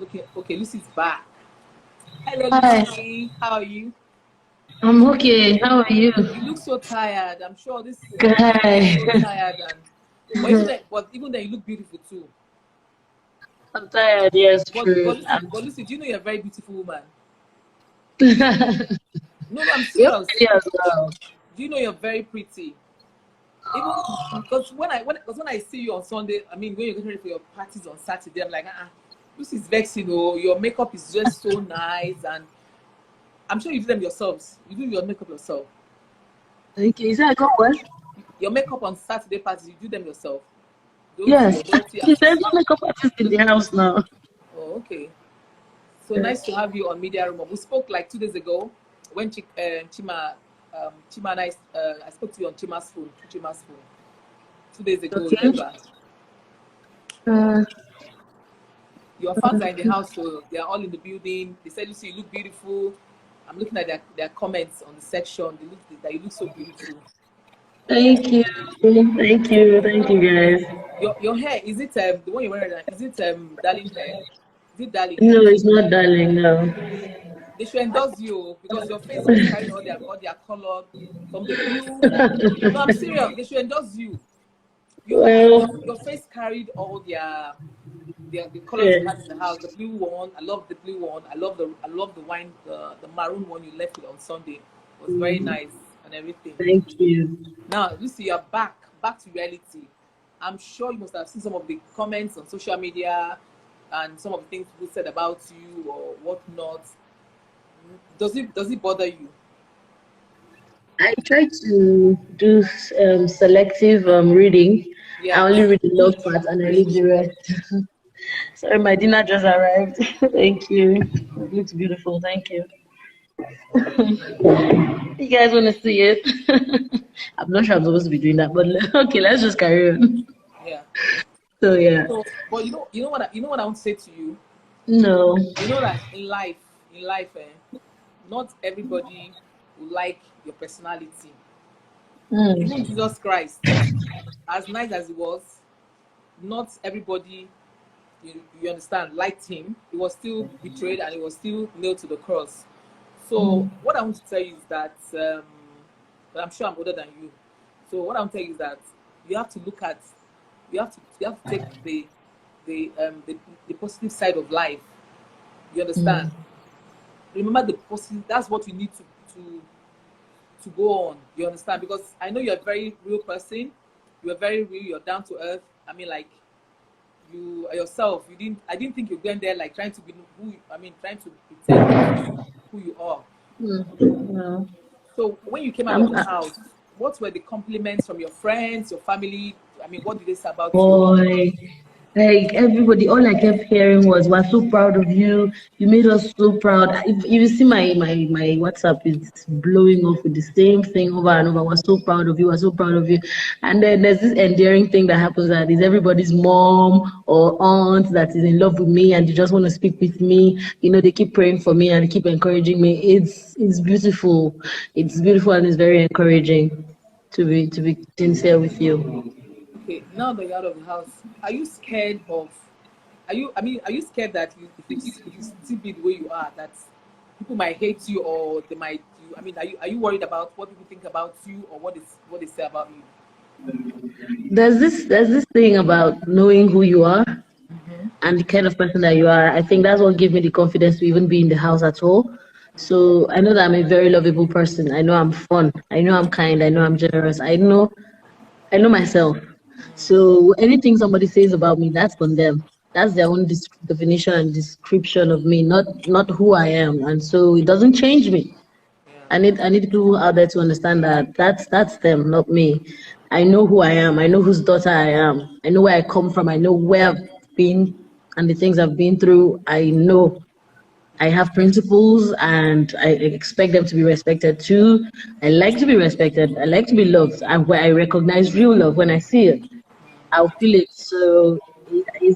Okay, Lucy's back. Hello, Hi, Lucy. How are you? I'm okay. How are you? You look so tired. I'm sure this you look Hi. so tired, and but even then, you look beautiful too. I'm tired. Yes, But true. but Lucy, but Lucy, do you know you're a very beautiful woman? You're No, no, I'm pretty serious. as well. Do you know you're very pretty? Even because when I see you on Sunday, I mean when you're getting ready for your parties on Saturday, I'm like, Lucy's vexing. Oh, your makeup is just so nice, and I'm sure you do them yourselves. You do your makeup yourself. Thank you. Is that a good one? Your makeup on Saturday parties, you do them yourself. Don't Yes. your dirty There's assist. no makeup artist in the house now. Oh, okay. So nice to have you on Media Room. We spoke like 2 days ago when Chima and I spoke to you on Chima's phone. 2 days ago, Okay. remember? Uh, Your fans are in the house, so they are all in the building. They said, Lucy, you look beautiful. I'm looking at their comments on the section. They look that you look so beautiful. thank you. Thank you. Thank you, guys. Your hair, is it the one you're wearing? Is it darling hair? Is it darling? No, it's not darling. No. They should endorse you because your face always carrying all their color from the blue. No, I'm serious. They should endorse you. Well, Your face carried all the colors you yeah. had in the house. The blue one, I love the blue one. I love the wine, the maroon one you left with on Sunday. It was very nice and everything. Thank you. Now, Lucy, you're back to reality. I'm sure you must have seen some of the comments on social media and some of the things people said about you or whatnot. Does it bother you? I try to do selective reading. I Yeah, only read the love good. part and I leave the rest. Sorry, my dinner just arrived. Thank you. It looks beautiful. Thank you. You guys want to see it? I'm not sure I'm supposed to be doing that, but okay, let's just carry on. Yeah. So yeah, So, but you know what I want to say to you. no. You know that in life, not everybody will like your personality. Even Mm, Jesus Christ, as nice as he was, not everybody, you understand, liked him. He was still betrayed and he was still nailed to the cross. So mm, what I want to tell you is that, but I'm sure I'm older than you. So what I want to tell you is that you have to look at, you have to take the positive side of life. You understand? mm. Remember the positive. That's what you need to go on. You understand? Because I know you're a very real person. You're very real. You're down to earth. I mean, like you yourself. You didn't. I didn't think you're going there like trying to be who. I mean, trying to pretend not to be who you are. No. So when you came out I'm, of the house, what were the compliments from your friends, your family? I mean, what did they say about you? boy. Like everybody, all I kept hearing was, "We're so proud of you. You made us so proud." If you see my WhatsApp is blowing off with the same thing over and over. We're so proud of you. We're so proud of you. And then there's this endearing thing that happens that is everybody's mom or aunt that is in love with me and they just want to speak with me. You know, they keep praying for me and they keep encouraging me. It's beautiful. It's beautiful and it's very encouraging to be sincere with you. Okay, now that you're out of the house, are you scared of? Are you scared that if you still be the way you are, that people might hate you or they might? I mean, are you worried about what people think about you or what they say about you? There's this thing about knowing who you are Mm-hmm. and the kind of person that you are. I think that's what gave me the confidence to even be in the house at all. So I know that I'm a very lovable person. I know I'm fun. I know I'm kind. I know I'm generous. I know myself. So anything somebody says about me, that's on them. That's their own definition and description of me, not who I am. And so it doesn't change me. Yeah. I need people out there to understand that that's them, not me. I know who I am. I know whose daughter I am. I know where I come from. I know where I've been and the things I've been through. I know I have principles and I expect them to be respected too. I like to be respected. I like to be loved. And where I recognize real love when I see it, I'll feel it. So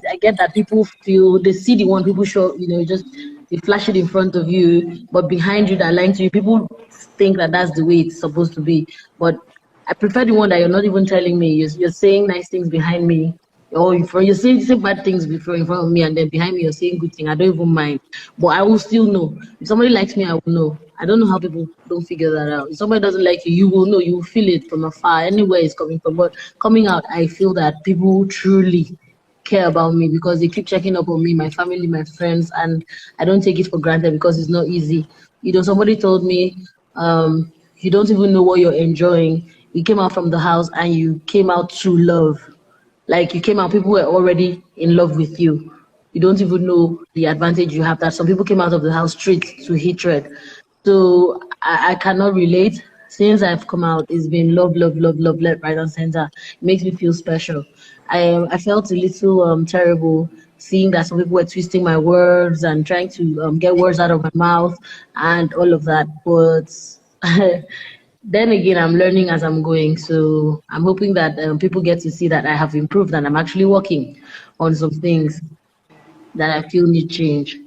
I get that people feel they see the one people show, just they flash it in front of you, but behind you, they're lying to you. People think that that's the way it's supposed to be. But I prefer the one that you're not even telling me. You're saying nice things behind me. or if you're saying bad things before in front of me and then behind me you're saying good thing, I don't even mind. But I will still know. If somebody likes me, I will know. I don't know how people don't figure that out. If somebody doesn't like you, you will know. You will feel it from afar, anywhere it's coming from. But coming out, I feel that people truly care about me because they keep checking up on me, my family, my friends, and I don't take it for granted because it's not easy. Somebody told me, you don't even know what you're enjoying. You came out from the house and you came out to love. Like you came out, people were already in love with you. You don't even know the advantage you have that some people came out of the house straight to hatred. So I cannot relate. Since I've come out, it's been love, love, love, love, left, right, and center. It makes me feel special. I felt a little terrible seeing that some people were twisting my words and trying to get words out of my mouth and all of that. But then again, I'm learning as I'm going. So I'm hoping that people get to see that I have improved and I'm actually working on some things that I feel need change.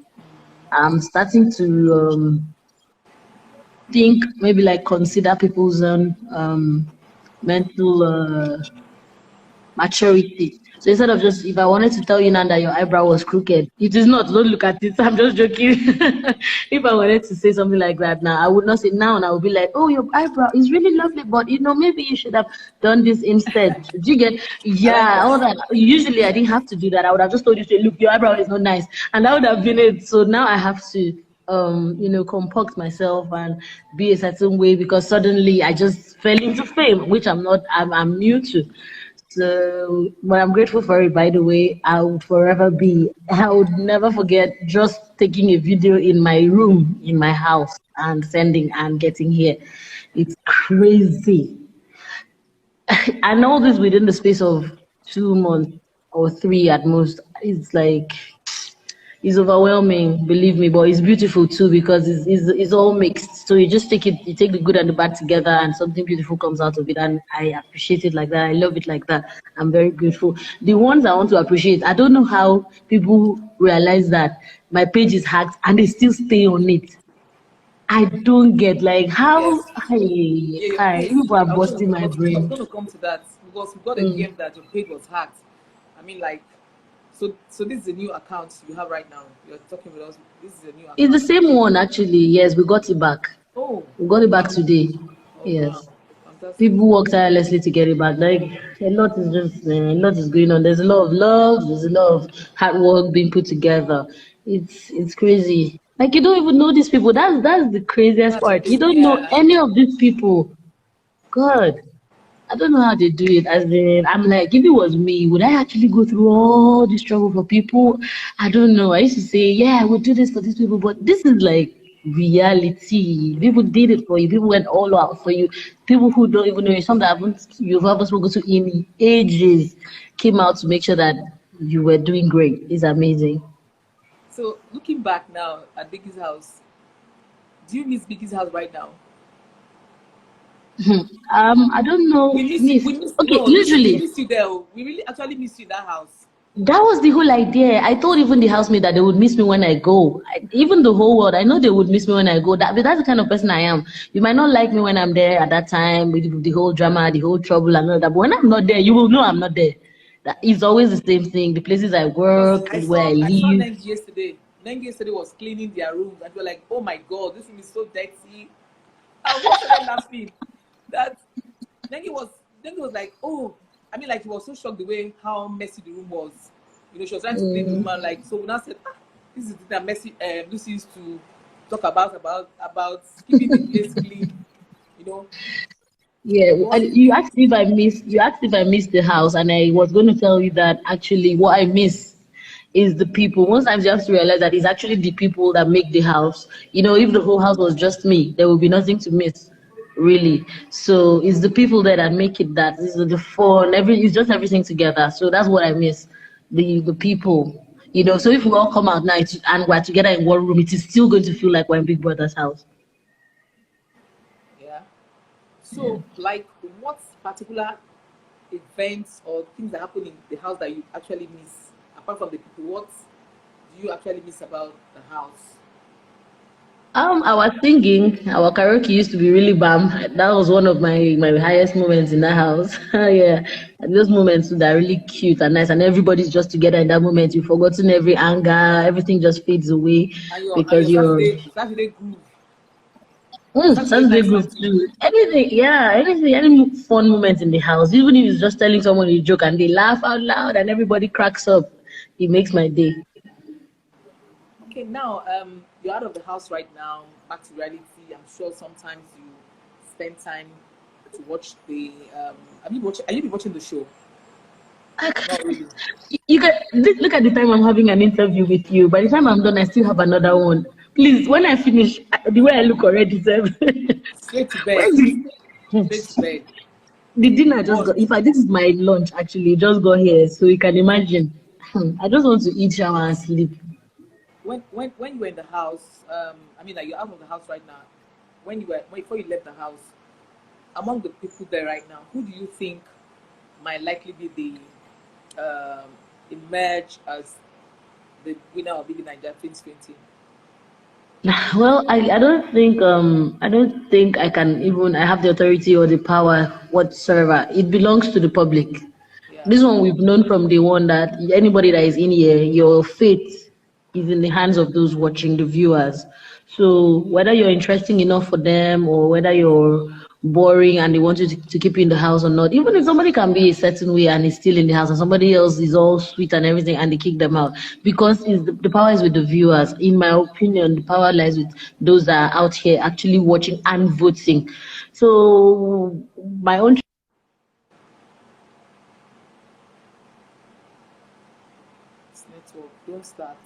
I'm starting to think, maybe like consider people's own mental maturity. So instead of just, if I wanted to tell you now that your eyebrow was crooked, it is not. Don't look at it. I'm just joking. If I wanted to say something like that now, I would not say now, and I would be like, oh, your eyebrow is really lovely, but maybe you should have done this instead. Do you get? I like Yeah, that. all that. Usually I didn't have to do that. I would have just told you, say, look, your eyebrow is not nice, and that would have been it. So now I have to compact myself and be a certain way because suddenly I just fell into fame, which I'm new to. So, but I'm grateful for it, by the way. I would never forget just taking a video in my room, in my house, and sending and getting here. It's crazy. And all this within the space of 2 months or three at most. It's overwhelming, believe me, but it's beautiful too because it's all mixed. So you take the good and the bad together, and something beautiful comes out of it. And I appreciate it like that. I love it like that. I'm very grateful. The ones I want to appreciate, I don't know how people realize that my page is hacked and they still stay on it. I don't get like how. Yes. Hi, Yeah, your hi, page. people are I was gonna, busting I my was, I was brain. gonna come to that because we got a Mm. DM that your page was hacked. I mean, like, so this is a new account you have right now. You're talking with us. This is a new It's the account. same one actually. Yes, we got it back. Oh, We got it back wow. today. Oh, wow. Yes. Fantastic. People work tirelessly to get it back. Like a lot is going on. There's a lot of love. There's a lot of hard work being put together. It's crazy. Like you don't even know these people. That's the craziest That's the part. You crazy. don't know Yeah. any of these people. God, I don't know how they do it. As in, I'm like, if it was me, would I actually go through all this trouble for people? I don't know. I used to say, yeah, I would do this for these people, but this is like reality. People did it for you. People went all out for you. People who don't even know you, some that you've ever spoken to in ages, came out to make sure that you were doing great. It's amazing. So looking back now at Biggie's house, do you miss Biggie's house right now? I don't know, We miss you. Miss. We miss Okay, no. Listen, we usually miss you there. Oh. We really actually miss you in that house. that was the whole idea. I told even the housemaid that they would miss me when I go. Even the whole world, I know they would miss me when I go. But that's the kind of person I am. You might not like me when I'm there at that time with the whole drama, the whole trouble, and all that. But when I'm not there, you will know I'm not there. That is always the same thing. The places I Because work, where I I saw live. Neng yesterday. Neng yesterday was cleaning their rooms, and we were like, "Oh my god, this room is so dirty." And we started laughing. That Nengi was like, "Oh, I mean, like he was so shocked the way how messy the room was. She was trying to clean the room, and like so we now said, this is the thing that messy. Lucy used to talk about keeping the place clean. You know, Yeah, it and wasn't. you asked if I missed the house, and I was going to tell you that actually what I miss is the people. Most times you have to realize that it's actually the people that make the house. If the whole house was just me, there would be nothing to miss, really. So it's the people there that make it that. It's the fun, it's just everything together. So that's what I miss, the people. So if we all come out now and we're together in one room, it is still going to feel like we're in Big Brother's house. Yeah. So, like, what particular events or things that happen in the house that you actually miss, apart from the people? What do you actually miss about the house? I was singing. Our karaoke used to be really bam. That was one of my highest moments in that house. Yeah, and those moments that are really cute and nice, and everybody's just together in that moment. You've forgotten every anger. Everything just fades away And your because you're Saturday groove, Saturday Saturday night group something. too. Anything, yeah, anything, any fun moment in the house. Even if it's just telling someone a joke and they laugh out loud and everybody cracks up, it makes my day. Okay, now you're out of the house right now, back to reality. I'm sure sometimes you spend time to watch the are you watching the show? Not really. You can look at the time I'm having an interview with you. By the time I'm done, I still have another one. Please, when I finish, the way I look already, sir. Straight to bed. Where's Straight to bed. the dinner just But got? In fact, this is my lunch actually. It just got here, so you can imagine. I just want to eat, shower, and sleep. when you were in the house, like you're out of the house right now. Before you left the house, among the people there right now, who do you think might likely be the emerge as the winner of BBnaija 2020? Well, I don't think I have the authority or the power whatsoever. It belongs to the public. Yeah. This one we've known from day one that anybody that is in here, your fate is in the hands of those watching, the viewers. So whether you're interesting enough for them or whether you're boring and they want you to keep you in the house or not, even if somebody can be a certain way and is still in the house and somebody else is all sweet and everything and they kick them out, because the power is with the viewers. In my opinion, the power lies with those that are out here actually watching and voting. So my own It's network. Don't start.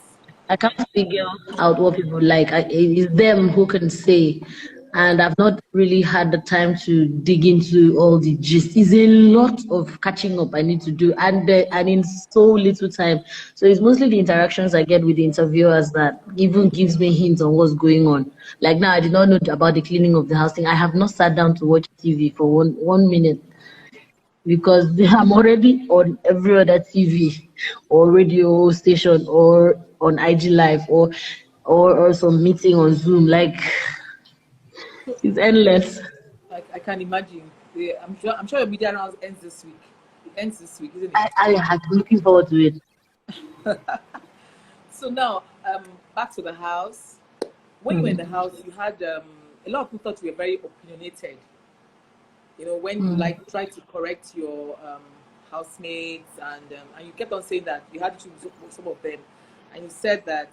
I can't figure out what people like. It's them who can say. And I've not really had the time to dig into all the gist. It's a lot of catching up I need to do, and in so little time. So it's mostly the interactions I get with the interviewers that even gives me hints on what's going on. Like now, I did not know about the cleaning of the house thing. I have not sat down to watch TV for one minute because I'm already on every other TV or radio station or on IG Live or some meeting on Zoom. Like So it's endless. I can imagine. I'm sure your media round ends this week. It ends this week, isn't it? I am looking forward to it. So now, back to the house. When you were in the house, you had a lot of people thought you were very opinionated. You know, when you like try to correct your housemates, and you kept on saying that you had to choose some of them, and you said that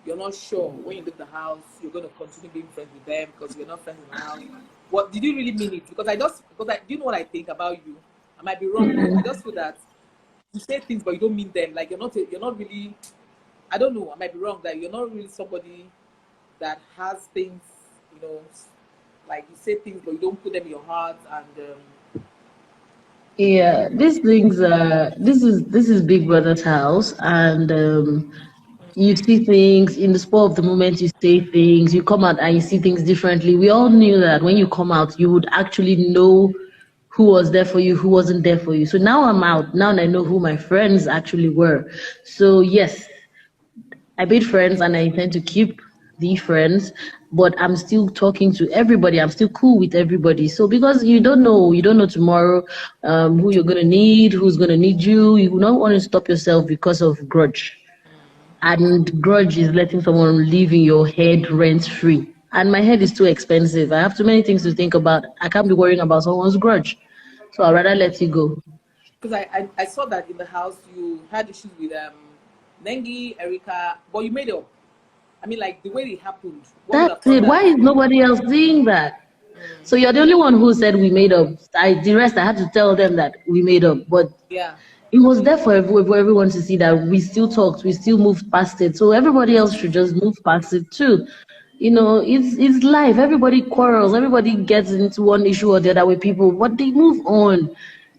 you're not sure when you leave the house you're going to continue being friends with them because you're not friends in the house. What did you really mean it? Do you know what I think about you? I might be wrong, but I just feel that you say things but you don't mean them. Like you're not really. I don't know. I might be wrong. That you're not really somebody that has things, you know, like you say things but you don't put them in your heart, and Yeah, these things. This is Big Brother's house, and you see things in the spur of the moment. You say things. You come out and you see things differently. We all knew that when you come out, you would actually know who was there for you, who wasn't there for you. So now I'm out. Now I know who my friends actually were. So yes, I made friends and I intend to keep the friends, but I'm still talking to everybody. I'm still cool with everybody. So because you don't know tomorrow who you're gonna need, who's gonna need you. You don't want to stop yourself because of grudge. And grudge is letting someone live in your head rent free. And my head is too expensive. I have too many things to think about. I can't be worrying about someone's grudge. So I'd rather let it go. because I saw that in the house you had issues with Nengi, Erica, but you made it up. I mean, like the way it happened, one would have That's thought it. that Why is nobody else seeing that? So you're the only one who said we made up. The rest, I had to tell them that we made up. But yeah, it was there for everyone to see that we still talked, we still moved past it. So everybody else should just move past it too. It's life. Everybody quarrels. Everybody gets into one issue or the other with people, but they move on.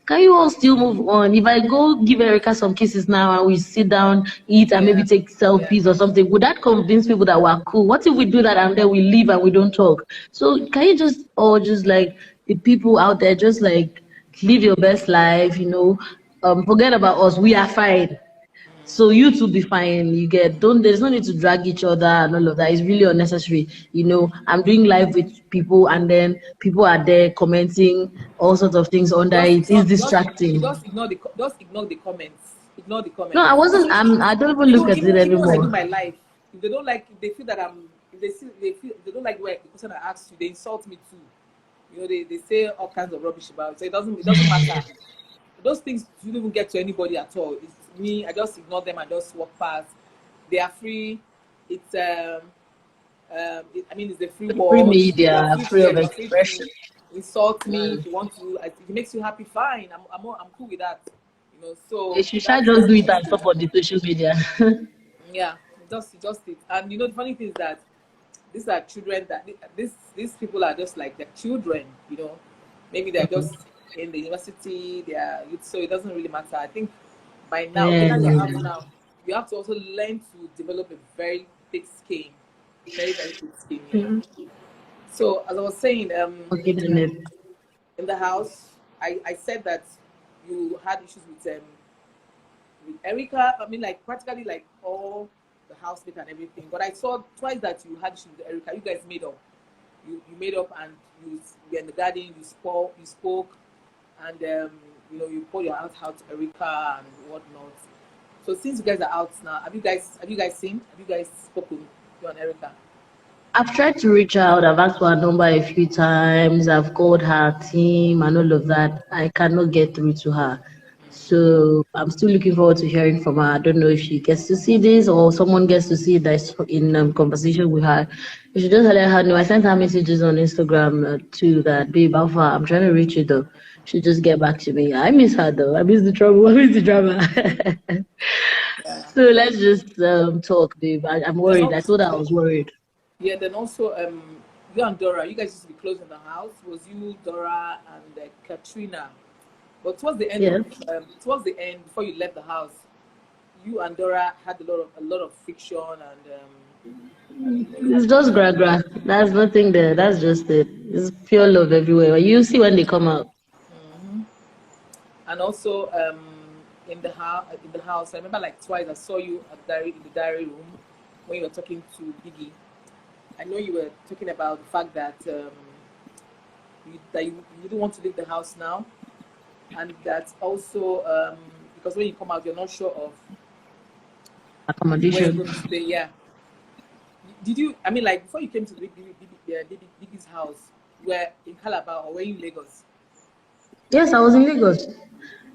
Can you all still move on? If I go give Erica some kisses now and we sit down, eat, and maybe yeah, take yeah. selfies or something, would that convince people that we're cool? What if we do that and then we leave and we don't talk? So can you just, or just like the people out there, just like live your best life, forget about us. We are fine. So you two be fine. You get don't there's no need to drag each other and all of that. It's really unnecessary. I'm doing live with people and then people are there commenting all sorts of things under Just, it. It's you distracting. just ignore the comments. Ignore the No, comments. I wasn't I don't even look at it Even when I do anymore. my life, if they don't like, if they feel that if they don't like the question I asked you, they insult me too. They say all kinds of rubbish about it. So it doesn't matter. Those things don't even get to anybody at all. It's me. I just ignore them and just walk past. They are free. It's I mean, it's a free Free world. media, free of You're free to expression. insult me if you want to. If it makes you happy, fine. I'm cool with that. They So should try that's just do it just and it. stop on the social media. Yeah, just it. And the funny thing is that these are children that these people are just like their children. Maybe they're just in the university. They are youth, so it doesn't really matter. I think by now, okay, Yeah. now you're out now. You have to also learn to develop a very thick skin, very very thick skin. So as I was saying, Okay, then. in the house, I said that you had issues with Erica. I mean, like practically like all the housemate and everything. But I saw twice that you had issues with Erica. You guys made up. You made up and you were in the garden. You spoke, and you poured your heart out to Erica and whatnot. So since you guys are out now, have you guys seen? Have you guys spoken, you and Erica? I've tried to reach out. I've asked for her number a few times. I've called her team and all of that. I cannot get through to her. So I'm still looking forward to hearing from her. I don't know if she gets to see this or someone gets to see this in conversation with her. You should just let her know. I sent her messages on Instagram too that, babe, Alpha, I'm trying to reach you though. She just get back to me. I miss her though. I miss the trouble. I miss the drama. Yeah. So let's just talk, babe. I'm Then worried. I also, told her I was worried. yeah. Then also, you and Dora, you guys used to be close in the house. It was you, Dora, and Katrina. But Yeah. towards the end, before you left the house, you and Dora had a lot of friction, and you It's had just gra gra. That's nothing there. That's just it. It's pure love everywhere. You see when they come out. Mhm. And also in the house. I remember like twice I saw you in the diary room when you were talking to Biggie. I know you were talking about the fact that you didn't want to leave the house now, and that also because when you come out, you're not sure of where you're Accommodation. going to stay. Yeah. Did you? I mean, like before you came to Biggie's house, you were in Calabar or were you in Lagos? Yes, I was in Lagos.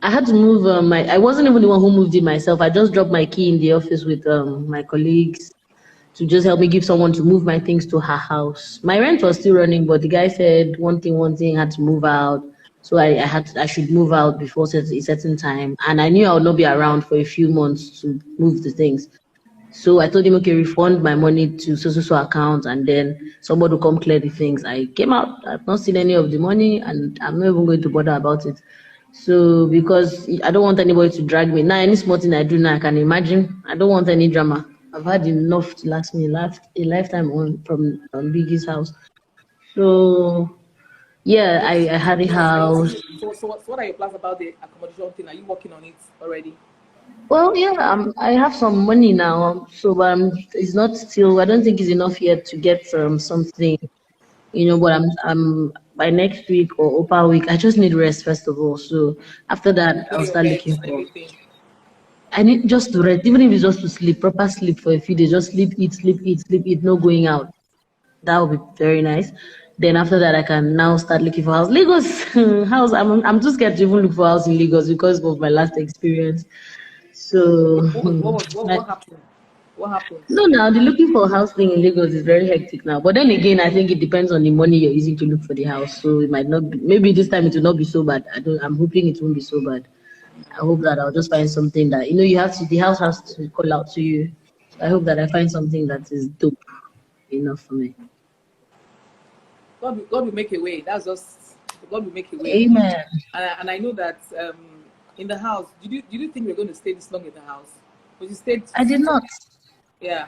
I had to move my I wasn't even the one who moved it myself. I just dropped my key in the office with my colleagues to just help me give someone to move my things to her house. My rent was still running, but the guy said one thing had to move out. So I should move out before a certain time. And I knew I would not be around for a few months to move the things. So I told him, okay, refund my money to so account, and then somebody will come clear the things. I came out, I've not seen any of the money, and I'm not even going to bother about it. So because I don't want anybody to drag me now, any small thing I do now, I can imagine. I don't want any drama. I've had enough to last me a lifetime on from Biggie's house. So yeah, So, I had a house. what are your plans about the accommodation thing? Are you working on it already? Well, yeah, I have some money now, so it's not still. I don't think it's enough yet to get something, But I'm by next week or upper week. I just need rest first of all. So after that, You got I'll your start beds looking and for. everything. I need just to rest, even if it's just to sleep, proper sleep for a few days. Just sleep, eat, sleep, eat, sleep, eat. No going out. That would be very nice. Then after that, I can now start looking for house. Lagos house. I'm too scared to even look for house in Lagos because of my last experience. So What happened? What happened? no, now the looking for a house thing in Lagos is very hectic now. But then again, I think it depends on the money you're using to look for the house. So it might not be, maybe this time it will not be so bad. I'm hoping it won't be so bad. I hope that I'll just find something that, the house has to call out to you. So I hope that I find something that is dope enough for me. God will make a way. That's just God will make a way. Amen. And I know that in the house, did you think we are going to stay this long in the house? But you stayed. I did not. Yeah.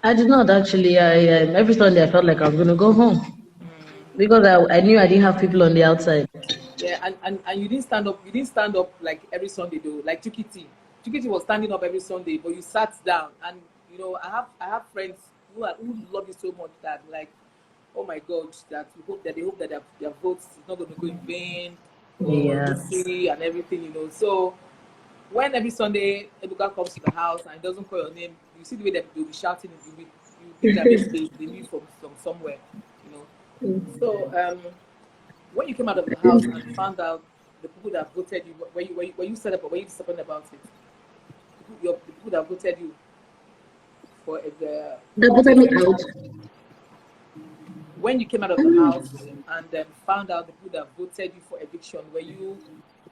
I did not actually. Every Sunday I felt like I was going to go home because I knew I didn't have people on the outside. Yeah, and you didn't stand up. You didn't stand up like every Sunday though, like Chukiti. Chikechi was standing up every Sunday, but you sat down. And you know, I have friends who love you so much that like, oh my God, that we hope that they hope that their votes is not going to go in vain, or Yeah. we'll see and everything, you know. So when every Sunday Ebuka comes to the house and he doesn't call your name, you see the way that they'll be shouting, you think that maybe they knew from somewhere, you know. So when you came out of the house and found out the people that voted you, were you set up or were you disappointed about it? The people that voted you for the They voted me out. when you came out of the house and then found out the people that voted you for eviction, were you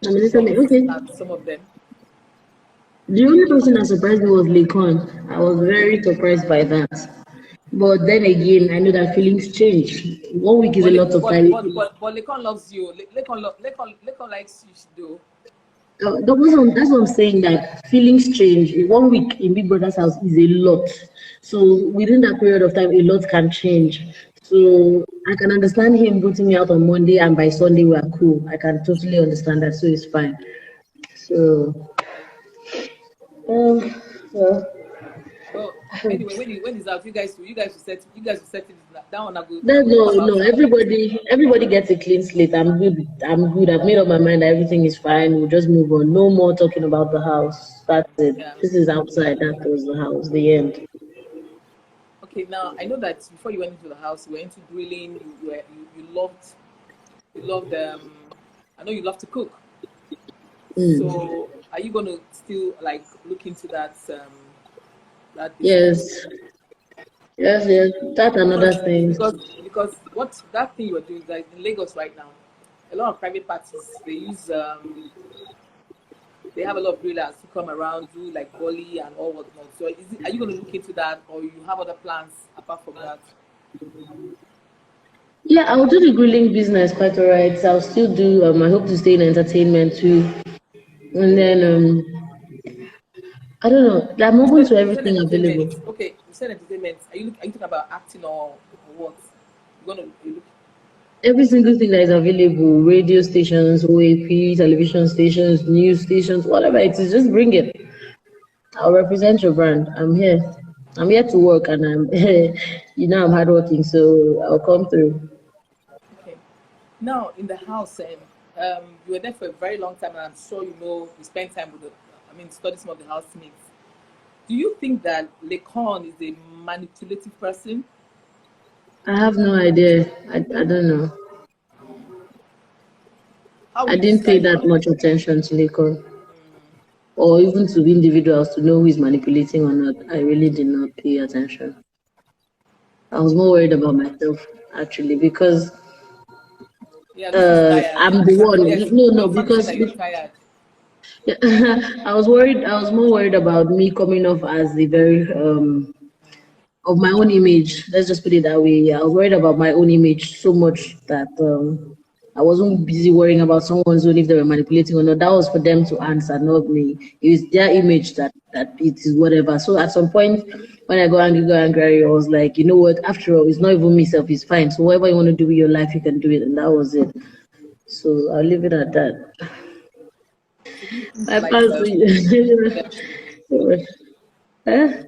And they said, shocked okay. at some of them? The only person that surprised me was Lakon. I was very surprised by that. But then again, I know that feelings change. 1 week is a But lot of time. Lekon loves you. Lekon likes you though. That's what I'm saying, that feelings change. 1 week in Big Brother's house is a lot. So within that period of time, a lot can change. So I can understand him putting me out on Monday and by Sunday we are cool. I can totally understand that. So it's fine. So, well, Well, anyway, when it's out, you guys will set it that one. I that's go talk no, about it. everybody gets a clean slate. I'm good. I'm good. I've made up my mind that everything is fine. We'll just move on. No more talking about the house. That's it. Yeah. This is outside. That was the house. The end. Okay. Now I know that before you went into the house, you were into grilling. You loved I know you love to cook. So are you gonna still like look into that business? Yes. Yes. That's another Because thing. because what that thing you are doing, like in Lagos right now, a lot of private parties they have a lot of grillers who come around, do like Bali and all whatnot. So are you going to look into that, or you have other plans apart from that? Yeah, I'll do the grilling business quite alright. I'll still do. I hope to stay in entertainment too. And then I don't know. I'm open to You said everything entertainment. available. Okay, you said entertainment. Are you talking about acting or what? You look. Every single thing that is available, radio stations, OAP, television stations, news stations, whatever it is, just bring it. I'll represent your brand. I'm here. I'm here to work, and I'm hardworking, so I'll come through. Okay. Now in the house, you were there for a very long time, and I'm sure you spent time with study some of the housemates. Do you think that Lekon is a manipulative person? I have no idea. I don't know. How would I you didn't pay describe that him? much attention to Lakon or even to individuals to know who is manipulating or not. I really did not pay attention. I was more worried about myself actually because Yeah, this is tired. I'm the one. Yes, No, confirmation because that you're tired. I was worried. I was more worried about me coming off as the very of my own image. Let's just put it that way. I was worried about my own image so much that I wasn't busy worrying about someone's own if they were manipulating or not. That was for them to answer, not me. It was their image that it is whatever. So at some point, when I go angry, I was like, you know what? After all, it's not even myself. It's fine. So whatever you want to do with your life, you can do it, and that was it. So I'll leave it at that. So do you think I like passed. yeah, Huh?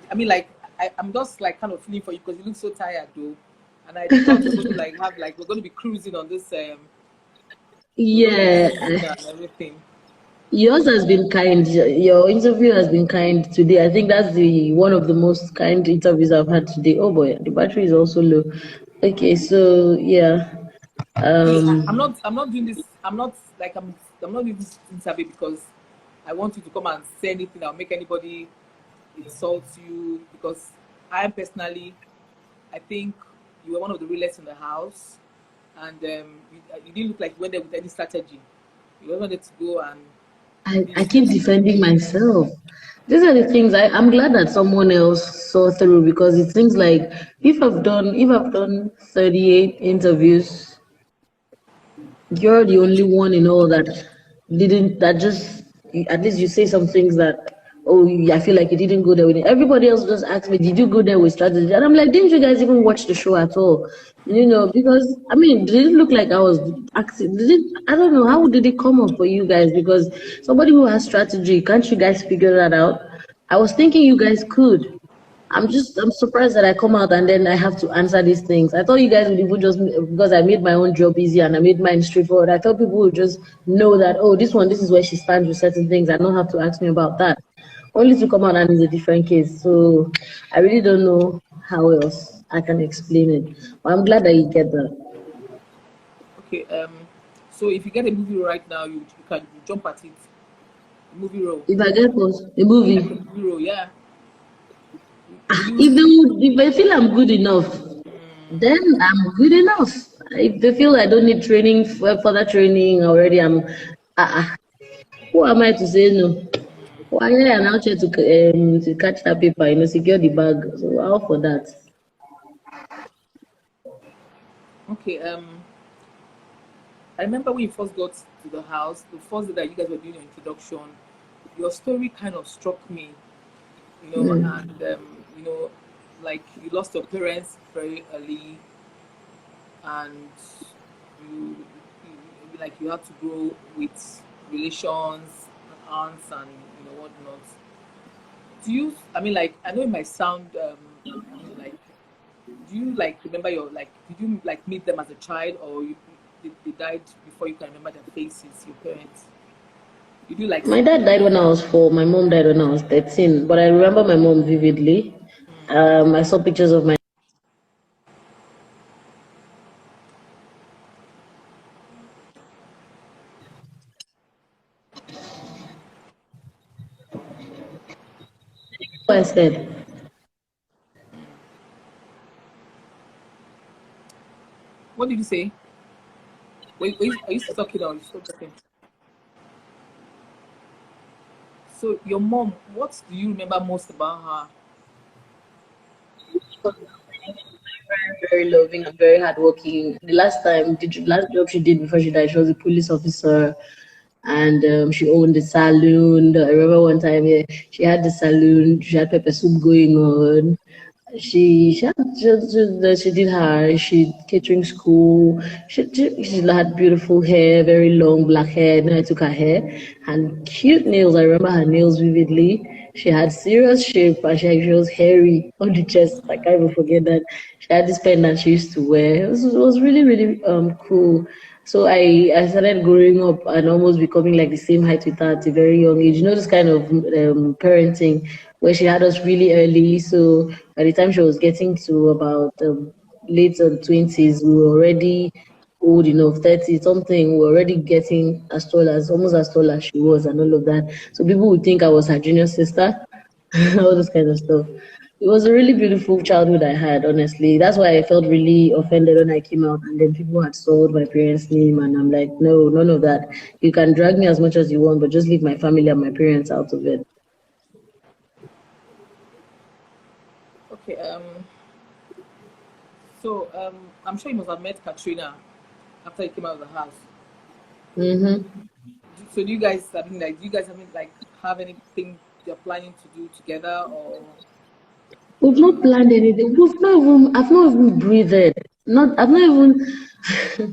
I mean like I'm just like kind of feeling for you because you look so tired though. And I thought we're going to like have like we're going to be cruising on this we're going to be Yeah, cruising and everything. yours has been kind. Your interview has been kind today. I think that's the one of the most kind interviews I've had today. Oh boy, the battery is also low. Okay, so yeah. See, Um, I'm not doing this. I'm not doing this interview because I want you to come and say anything or make anybody insult you. Because I am personally, I think you were one of the realest in the house, and you didn't look like you went there with any strategy. You just wanted to go and be I keep defending myself. These are the things I'm glad that someone else saw through because it seems like if I've done 38 interviews, you're the only one in all that didn't that just at least you say some things that oh, I feel like you didn't go there with it. Everybody else just asked me, did you go there with strategy? And I'm like, didn't you guys even watch the show at all? Because I mean, did it look like I was acting? I don't know, how did it come up for you guys? Because somebody who has strategy, can't you guys figure that out? I was thinking you guys could. I'm surprised that I come out and then I have to answer these things. I thought you guys would even just, because I made my own job easy and I made mine straightforward. I thought people would just know that, oh, this is where she stands with certain things. I don't have to ask me about that. Only to come out and it's a different case. So I really don't know how else I can explain it. But I'm glad that you get that. Okay. So if you get a movie role right now, you can jump at it. A movie role. If I get post a Like a movie, movie role, yeah. Will you? if I feel I'm good enough, then I'm good enough. If they feel I don't need training, further training already, who am I to say no? Why am I out here to catch that paper, secure the bag? So how for that? Okay. I remember when you first got to the house, the first day that you guys were doing your introduction, your story kind of struck me, and like you lost your parents very early, and like you had to grow with relations, aunts, and whatnot. Do you? I mean, like I know it might sound like. Do you like remember your like? Did you like meet them as a child, or they died before you can remember their faces, your parents? You do like My see dad them? died when I was 4. My mom died when I was 13. But I remember my mom vividly. I saw pictures of my. I said, What did you say? Are you still talking or are you still talking? So your mom, what do you remember most about her? very loving and very hardworking. The last job she did before she died, she was a police officer, and she owned the saloon. I remember one time, yeah, she had the saloon. She had pepper soup going on. She did her she catering school. She had beautiful hair, very long black hair. Then I took her hair and cute nails. I remember her nails vividly. She had serious shape and she was hairy on the chest. I can't even forget that. She had this pendant she used to wear. It was really really cool. So I started growing up and almost becoming like the same height with her at a very young age. This kind of parenting where she had us really early. So by the time she was getting to about late 20s, we were already old enough, 30 something, we were already getting as tall as almost as tall as she was and all of that. So people would think I was her junior sister, all this kind of stuff. It was a really beautiful childhood I had, honestly. That's why I felt really offended when I came out and then people had sold my parents' name and I'm like, no, none of that. You can drag me as much as you want, but just leave my family and my parents out of it. Okay. So I'm sure you must have met Katrina after you came out of the house. Mm-hmm. So do you guys? I mean, like, do you guys have anything you're planning to do together or? We've not planned anything. I've not even breathed. I've not even,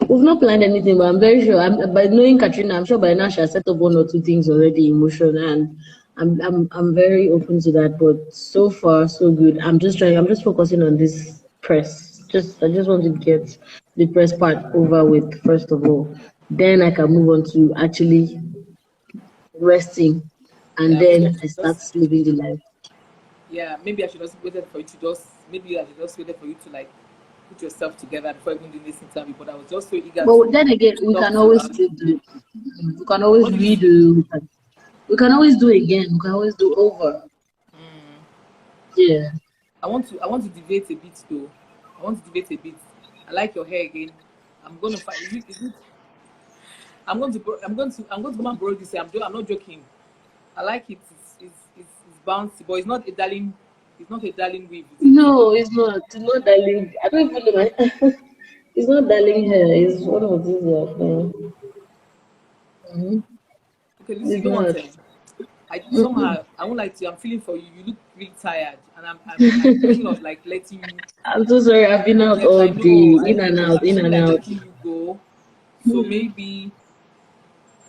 we've not planned anything, but I'm very sure, by knowing Katrina, I'm sure by now she has set up one or two things already in motion, and I'm very open to that. But so far, so good. I'm just focusing on this press. I just want to get the press part over with first of all. Then I can move on to actually resting, and Yeah, maybe I then should I start just. living the life. Yeah, maybe I should just waited for you to just. Maybe I should just waited for you to like put yourself together before even doing this interview. But I was just so eager But then again, to we talk can to always her. still do. We can always What do you say? redo. We can always do again. We can always do over. Yeah. I want to debate a bit though. I want to debate a bit. I like your hair again. I'm going to find. Is it? I'm going to come and borrow this. I'm not joking. I like it. It's bouncy, but it's not a darling. It's not a darling weave, is it? No, it's not. It's not darling. I don't even know my. It's not darling hair. It's one of these. No. Mhm. Okay, Lucy, It's you know what? not. I somehow I won't like to. I'm feeling for you. You look really tired, and I'm thinking of like letting you. I'm so sorry. I've been out Yes, all I day, know. I in and know. out, I in feel and like out. letting you go. So maybe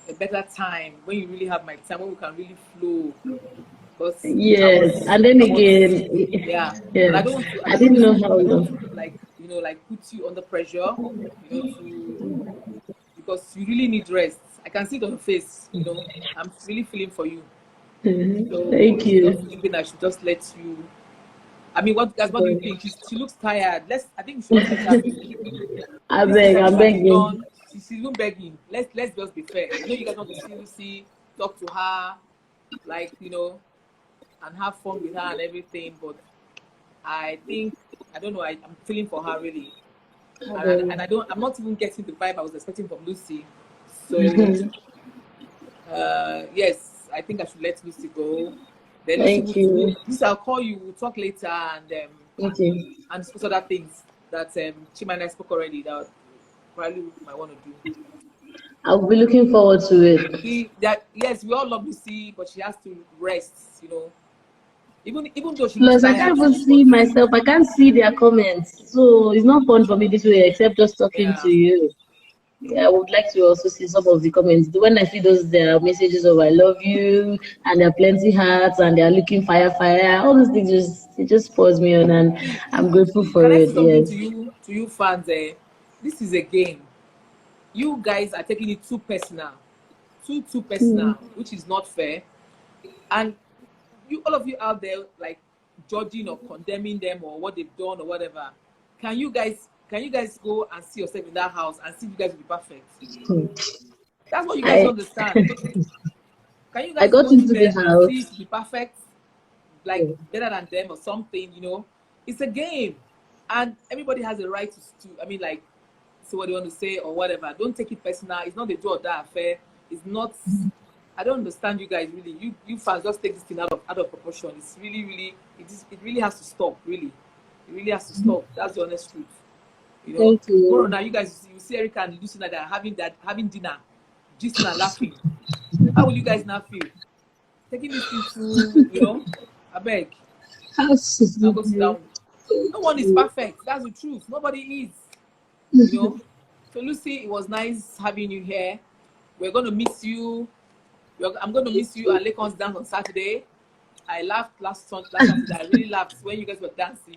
a better time when you really have my time, when we can really flow. Because Yes, and then I was, again, yeah. And yeah, I I don't want didn't this, know how I don't want to long. like, like put you under pressure, because you really need rest. I can see it on your face, I'm really feeling for you. So Thank I was just you. thinking I should just let you. I mean, what do you think? She looks tired. I think we should just let her be. I These things beg, that I'm should have been begging. done. She's even begging. Let's just be fair. I know you guys want to see Lucy, talk to her, like and have fun with her and everything. But I think I don't know. I'm feeling for her really, I and beg. I don't. I'm not even getting the vibe I was expecting from Lucy. So yes, I think I should let Lucy go. Then Lucy Thank you. Lucy, I'll call you. We'll talk later Okay. and discuss other things that Chima and I spoke already that probably might want to do. I'll be looking forward to it. See that yes, we all love Lucy, but she has to rest. Even though she looks Plus, I tired, can't even but see myself. I can't see their comments. So it's not fun for me this way, except just talking to yeah. you. Yeah, I would like to also see some of the comments. When I see those their messages of "I love you" and there are plenty hearts and they are looking fire, fire, all those things just spurs me on, and See, I'm grateful for can I say it. something Yes. to you fans? This is a game. You guys are taking it too personal, too personal, which is not fair. And all of you out there, like judging or condemning them or what they've done or whatever. Can you guys go and see yourself in that house and see if you guys will be perfect? Hmm. That's what you guys I don't understand. Can you I guys got go in into the there and see house. it to be perfect, like better than them or something? It's a game, and everybody has a right to I mean, like, say what they want to say or whatever. Don't take it personal. It's not a do or die affair. It's not. I don't understand you guys really. You fans just take this thing out of proportion. It's really it really has to stop. Really, it really has to stop. That's the honest truth. Thank Tomorrow you. now you guys you see Erica and Lucy that are having dinner, gisting and laughing. How will you guys now feel? Taking this thing to I beg. How sweet Now of go sit you. down. No Thank one is you. perfect. That's the truth. Nobody is. You know. So Lucy, it was nice having you here. We're gonna miss you. I'm gonna miss you and Lakon's dance on Saturday. I laughed last Saturday. I really laughed when you guys were dancing.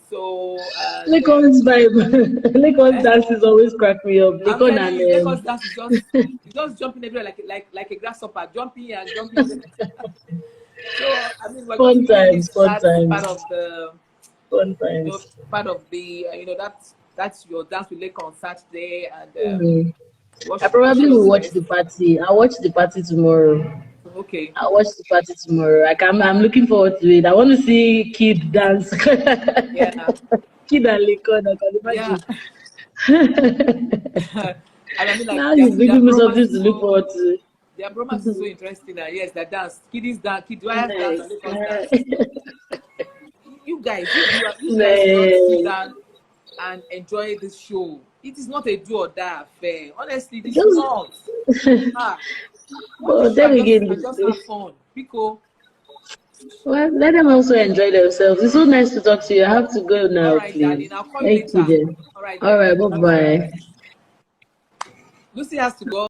So and Lakon's vibe. Lakon's eh, dances always crack me up. I'm Lakon telling and you, Lakon's dance is just jumping everywhere like a grasshopper, jumping here and jumping there. So I mean, we're going to really miss fun that times, part of the fun you know times. part of the that's your dance with Lake on Saturday and Hmm. I wish probably you all will the watch best. the party. I'll watch the party tomorrow. Okay. I'll watch the party tomorrow. I'm looking forward to it. I want to see Kid dance. Yeah. Kid and Lakon, I can Yeah. imagine. And I mean, like Now you've their given me something bromance to is look so forward to. their bromance is so interesting. And yes, the dance, Kiddies dance, Kid Dwyer's dance, and Nice. Lakon's dance. You guys, you guys should just sit Man. down and enjoy this show. It is not a do or die affair. Honestly, it is Just, not. Ah, watch the but show then and just again, have fun. Pico. well, let them also enjoy themselves. It's so nice to talk to you. I have to go All now, right, darling. please. I'll call you Thank you, later. then. All right All then. right, bye Bye bye. bye. Lucy has to go.